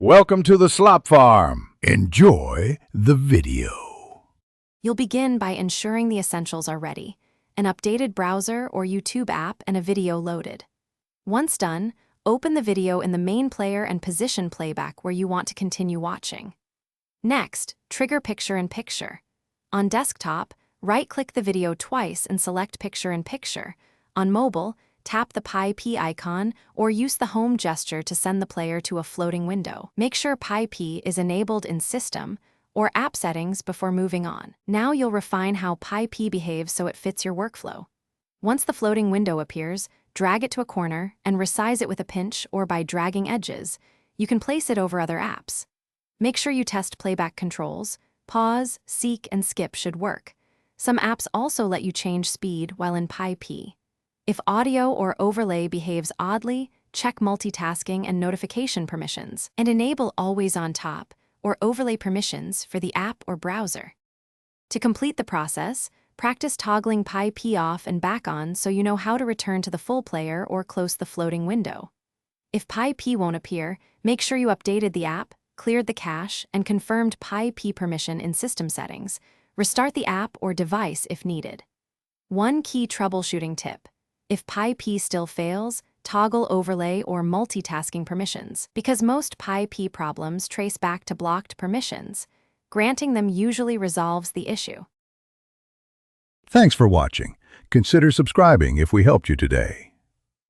Welcome to the Slop Farm. Enjoy the video. You'll begin by ensuring the essentials are ready: an updated browser or YouTube app and a video loaded. Once done, open the video in the main player and position playback where you want to continue watching. Next, trigger Picture-in-Picture. On desktop, right-click the video twice and select Picture-in-Picture. On mobile, tap the Pi-P icon or use the home gesture to send the player to a floating window. Make sure Pi-P is enabled in System or App Settings before moving on. Now you'll refine how Pi-P behaves so it fits your workflow. Once the floating window appears, drag it to a corner and resize it with a pinch or by dragging edges. You can place it over other apps. Make sure you test playback controls. Pause, seek, and skip should work. Some apps also let you change speed while in Pi-P. If audio or overlay behaves oddly, check multitasking and notification permissions, and enable Always on Top or overlay permissions for the app or browser. To complete the process, practice toggling Pi-P off and back on so you know how to return to the full player or close the floating window. If Pi-P won't appear, make sure you updated the app, cleared the cache, and confirmed Pi-P permission in System Settings. Restart the app or device if needed. One key troubleshooting tip: if Pi-P still fails, toggle overlay or multitasking permissions, because most Pi-P problems trace back to blocked permissions. Granting them usually resolves the issue. Thanks for watching. Consider subscribing if we helped you today.